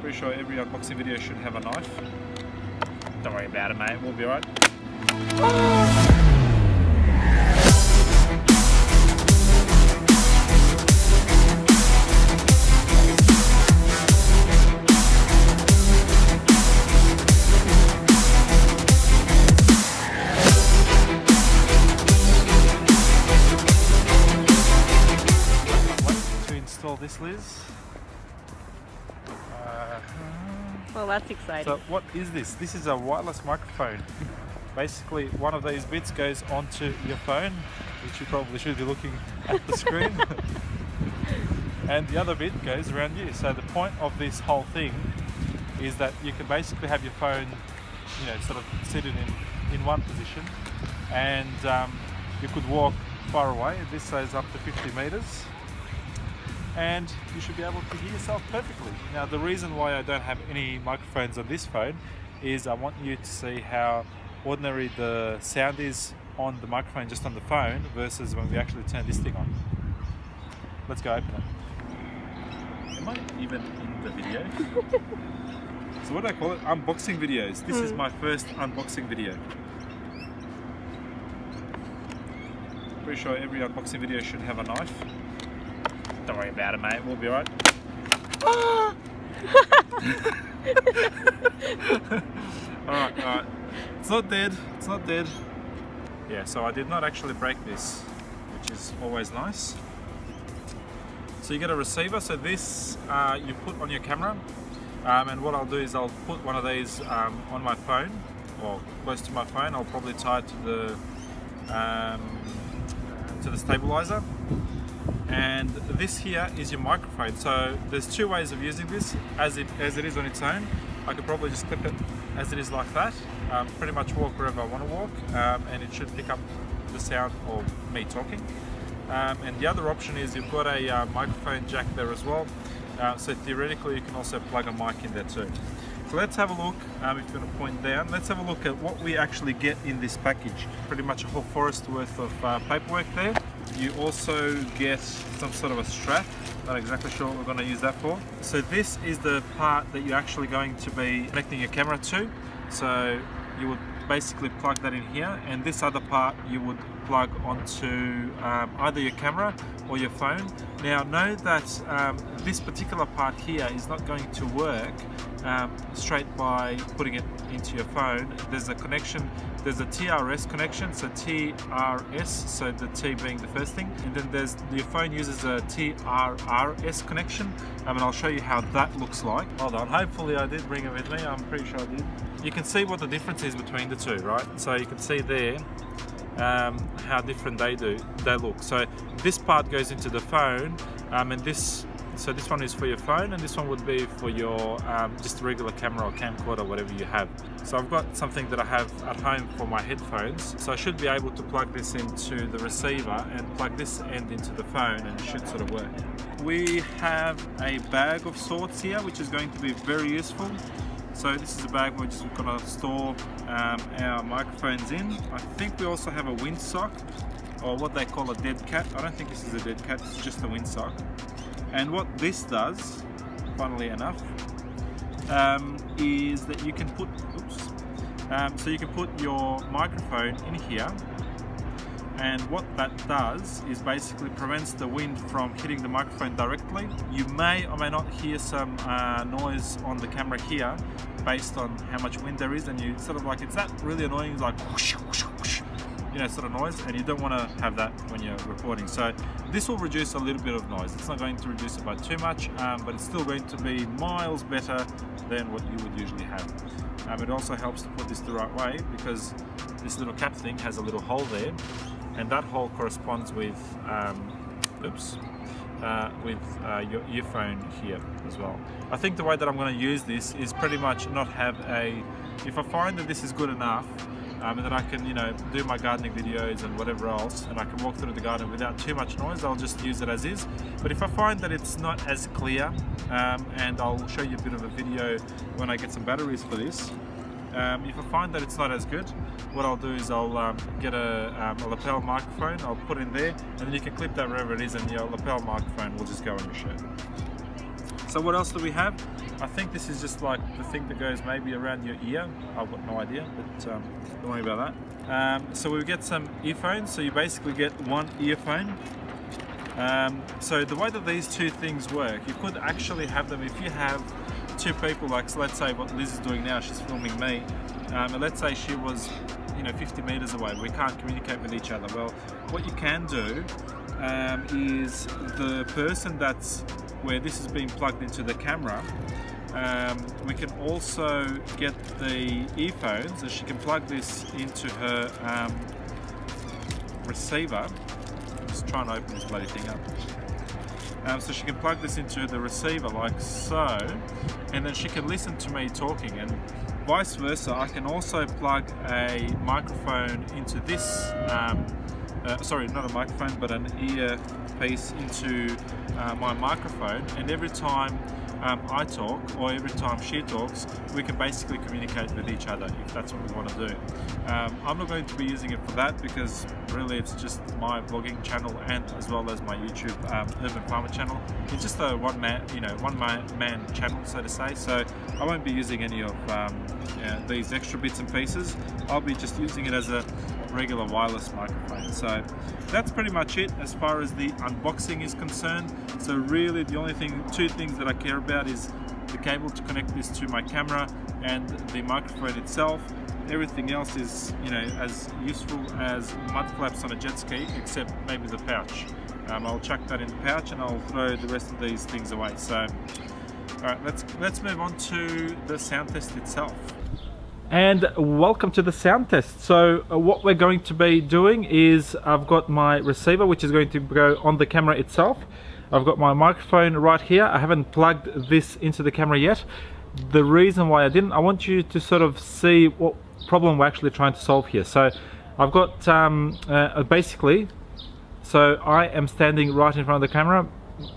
Pretty sure every unboxing video should have a knife. Don't worry about it, mate, we'll be alright. To install this, Liz. Well, that's exciting. So what is this? This is a wireless microphone. Basically, one of these bits goes onto your phone, which you probably should be looking at the screen. And the other bit goes around you. So the point of this whole thing is that you can basically have your phone, sort of seated in one position, and you could walk far away. This says up to 50 meters. And you should be able to hear yourself perfectly. Now, the reason why I don't have any microphones on this phone is I want you to see how ordinary the sound is on the microphone just on the phone versus when we actually turn this thing on. Let's go open it. Am I even in the video? So what do I call it? Unboxing videos. This is my first unboxing video. Pretty sure every unboxing video should have a knife. Don't worry about it, mate, we'll be alright. Alright. It's not dead. Yeah, so I did not actually break this, which is always nice. So you get a receiver, so this you put on your camera, and what I'll do is I'll put one of these on my phone, or close to my phone. I'll probably tie it to the stabilizer. And this here is your microphone. So there's two ways of using this. As it is on its own, I could probably just clip it as it is like that. Pretty much walk wherever I want to walk, and it should pick up the sound of me talking. And the other option is you've got a microphone jack there as well. So theoretically you can also plug a mic in there too. So let's have a look, if you want to point down, let's have a look at what we actually get in this package. Pretty much a whole forest worth of paperwork there. You also get some sort of a strap. Not exactly sure what we're going to use that for. So this is the part that you're actually going to be connecting your camera to. So you would basically plug that in here, and this other part you would plug onto either your camera or your phone. Now know that this particular part here is not going to work straight by putting it into your phone. There's a connection, there's a TRS connection, so TRS, so the T being the first thing, and then your phone uses a TRRS connection, and I'll show you how that looks like. Hold on, hopefully I did bring it with me, I'm pretty sure I did. You can see what the difference is between the two, right? So you can see there how different they look. So this part goes into the phone, and this one is for your phone, and this one would be for your just regular camera or camcorder, whatever you have. So I've got something that I have at home for my headphones, so I should be able to plug this into the receiver and plug this end into the phone, and it should sort of work. We have a bag of sorts here, which is going to be very useful. So this is a bag we're just going to store our microphones in. I think we also have a windsock, or what they call a dead cat. I don't think this is a dead cat, it's just a windsock. And what this does, funnily enough, is that you can put, so you can put your microphone in here, and what that does is basically prevents the wind from hitting the microphone directly. You may or may not hear some noise on the camera here based on how much wind there is, and you sort of like, it's that really annoying, like whoosh, whoosh, whoosh, sort of noise, and you don't want to have that when you're recording. So this will reduce a little bit of noise. It's not going to reduce it by too much, but it's still going to be miles better than what you would usually have. It also helps to put this the right way, because this little cap thing has a little hole there, and that hole corresponds with your earphone here as well. I think the way that I'm going to use this is pretty much not have if I find that this is good enough, and then I can do my gardening videos and whatever else, and I can walk through the garden without too much noise, I'll just use it as is. But if I find that it's not as clear, and I'll show you a bit of a video when I get some batteries for this, if I find that it's not as good, what I'll do is I'll get a lapel microphone, I'll put it in there, and then you can clip that wherever it is, and your lapel microphone will just go on your shirt. So what else do we have? I think this is just like the thing that goes maybe around your ear. I've got no idea, but don't worry about that. So we get some earphones. So you basically get one earphone. So the way that these two things work, you could actually have them if you have two people, like so let's say what Liz is doing now, she's filming me, and let's say she was 50 meters away, we can't communicate with each other. Well, what you can do is the person that's where this is being plugged into the camera, we can also get the earphones, and she can plug this into her receiver. Just trying to open this bloody thing up. So she can plug this into the receiver like so, and then she can listen to me talking, and vice versa. I can also plug a microphone into this, sorry, not a microphone, but an earpiece into my microphone, and every time I talk or every time she talks, we can basically communicate with each other if that's what we want to do. I'm not going to be using it for that because really it's just my vlogging channel and as well as my YouTube Urban Farmer channel. It's just a one man channel, so to say. So I won't be using any of these extra bits and pieces. I'll be just using it as a regular wireless microphone. So that's pretty much it as far as the unboxing is concerned. So really the only two things that I care about is the cable to connect this to my camera and the microphone itself. Everything else is, as useful as mud flaps on a jet ski, except maybe the pouch. I'll chuck that in the pouch and I'll throw the rest of these things away. So, all right, let's move on to the sound test itself. And welcome to the sound test. So what we're going to be doing is I've got my receiver, which is going to go on the camera itself. I've got my microphone right here. I haven't plugged this into the camera yet. The reason why I want you to sort of see what problem we're actually trying to solve here. So I've got basically, so I am standing right in front of the camera.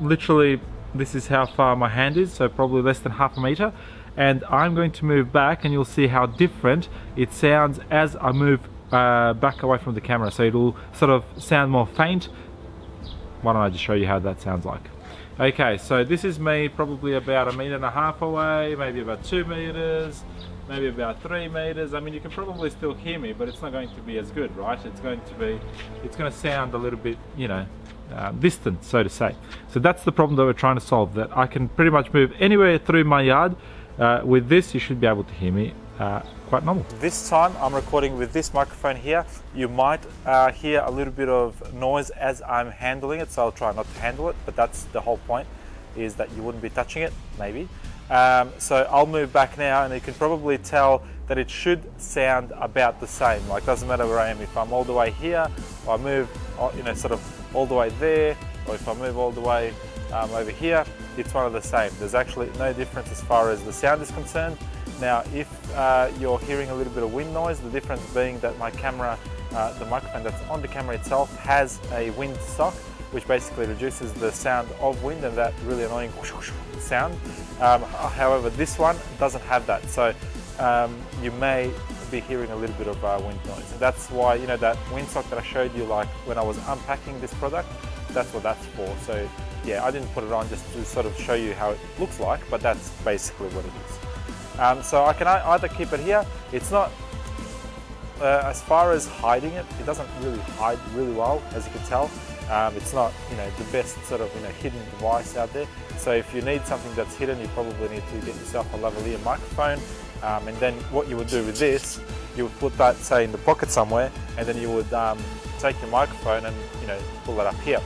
Literally, this is how far my hand is, so probably less than half a meter. And I'm going to move back and you'll see how different it sounds as I move back away from the camera. So it'll sort of sound more faint. Why don't I just show you how that sounds like. Okay, so this is me probably about 1.5 meters away, maybe about 2 meters, maybe about 3 meters. I mean, you can probably still hear me, but it's not going to be as good, right? It's going to sound a little bit, distant, so to say. So that's the problem that we're trying to solve, that I can pretty much move anywhere through my yard. With this, you should be able to hear me quite normal. This time I'm recording with this microphone here. You might hear a little bit of noise as I'm handling it, so I'll try not to handle it, but that's the whole point, is that you wouldn't be touching it, maybe. So I'll move back now, and you can probably tell that it should sound about the same. Like, doesn't matter where I am, if I'm all the way here, or I move sort of all the way there, or if I move all the way over here, it's one of the same. There's actually no difference as far as the sound is concerned. Now, if you're hearing a little bit of wind noise, the difference being that my camera, the microphone that's on the camera itself, has a wind sock, which basically reduces the sound of wind and that really annoying whoosh, whoosh sound. However, this one doesn't have that, so you may be hearing a little bit of wind noise. And that's why, that wind sock that I showed you, like when I was unpacking this product, that's what that's for. So yeah, I didn't put it on just to sort of show you how it looks like, but that's basically what it is. So I can either keep it here. It's not, as far as hiding it, it doesn't really hide really well, as you can tell. It's not, the best sort of, hidden device out there. So if you need something that's hidden, you probably need to get yourself a lavalier microphone. And then what you would do with this, you would put that, say, in the pocket somewhere, and then you would take your microphone and, pull that up here.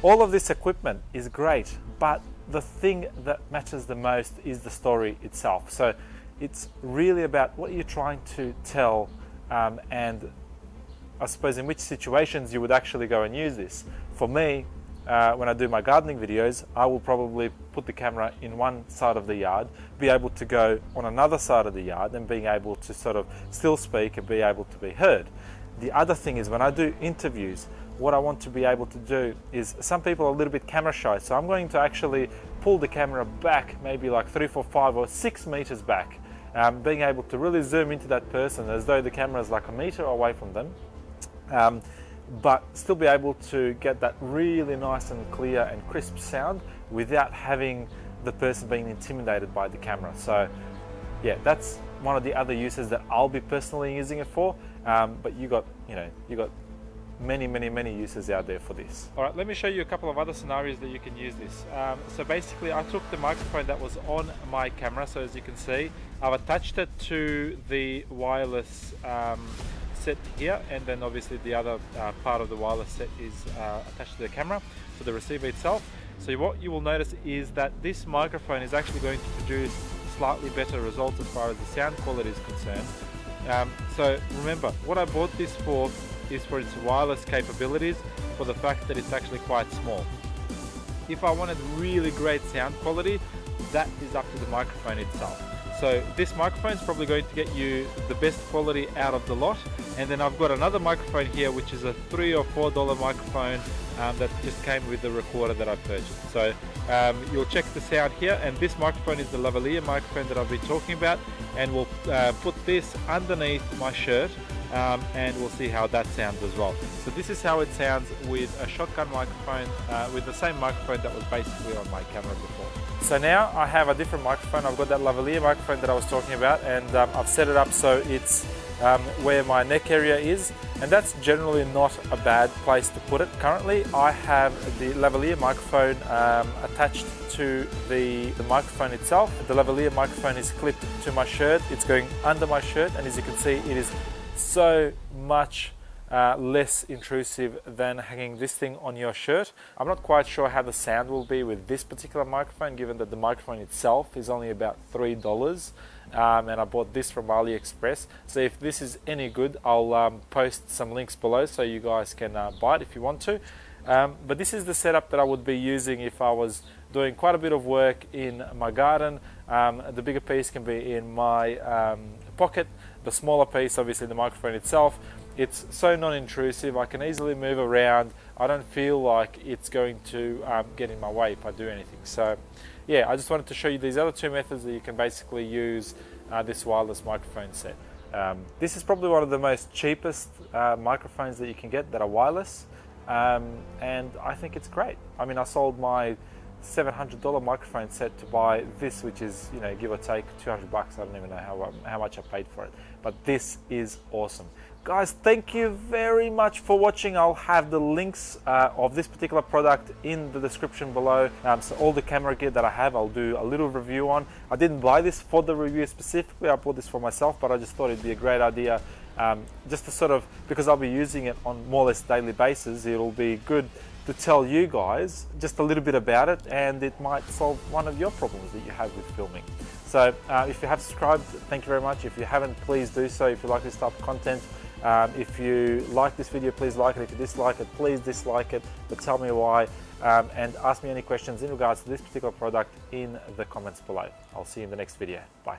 All of this equipment is great, but the thing that matters the most is the story itself. So it's really about what you're trying to tell, and I suppose in which situations you would actually go and use this. For me, when I do my gardening videos, I will probably put the camera in one side of the yard, be able to go on another side of the yard, and being able to sort of still speak and be able to be heard. The other thing is when I do interviews, what I want to be able to do is, some people are a little bit camera shy, so I'm going to actually pull the camera back maybe like 3, 4, 5 or 6 meters back, being able to really zoom into that person as though the camera is like a meter away from them, but still be able to get that really nice and clear and crisp sound without having the person being intimidated by the camera. So yeah, that's one of the other uses that I'll be personally using it for. But you got many uses out there for this. All right, let me show you a couple of other scenarios that you can use this. So basically, I took the microphone that was on my camera. So as you can see, I've attached it to the wireless set here, and then obviously the other part of the wireless set is attached to the camera, so the receiver itself. So what you will notice is that this microphone is actually going to produce slightly better results as far as the sound quality is concerned. So remember, what I bought this for is for its wireless capabilities, for the fact that it's actually quite small. If I wanted really great sound quality, that is up to the microphone itself. So this microphone is probably going to get you the best quality out of the lot. And then I've got another microphone here, which is a $3 or $4 microphone that just came with the recorder that I purchased. So you'll check the sound here, and this microphone is the lavalier microphone that I've been talking about, and we'll put this underneath my shirt and we'll see how that sounds as well. So this is how it sounds with a shotgun microphone, with the same microphone that was basically on my camera before. So now I have a different microphone. I've got that lavalier microphone that I was talking about, and I've set it up so it's where my neck area is, and that's generally not a bad place to put it. Currently I have the lavalier microphone attached to the microphone itself. The lavalier microphone is clipped to my shirt. It's going under my shirt, and as you can see, it is so much less intrusive than hanging this thing on your shirt. I'm not quite sure how the sound will be with this particular microphone, given that the microphone itself is only about $3, and I bought this from AliExpress. So if this is any good, I'll post some links below so you guys can buy it if you want to. But this is the setup that I would be using if I was doing quite a bit of work in my garden. The bigger piece can be in my pocket. The smaller piece, obviously the microphone itself, it's so non-intrusive. I can easily move around. I don't feel like it's going to get in my way if I do anything. So yeah, I just wanted to show you these other two methods that you can basically use this wireless microphone set. This is probably one of the most cheapest microphones that you can get that are wireless, and I think it's great. I mean, I sold my $700 microphone set to buy this, which is, you know, give or take $200. I don't even know how much I paid for it, but this is awesome. Guys, thank you very much for watching. I'll have the links of this particular product in the description below. So all the camera gear that I have, I'll do a little review on. I didn't buy this for the review specifically. I bought this for myself, but I just thought it'd be a great idea just to sort of, because I'll be using it on more or less daily basis, it'll be good to tell you guys just a little bit about it, and it might solve one of your problems that you have with filming. So if you have subscribed, thank you very much. If you haven't, please do so if you like this type of content. If you like this video, please like it. If you dislike it, please dislike it, but tell me why, and ask me any questions in regards to this particular product in the comments below. I'll see you in the next video. Bye.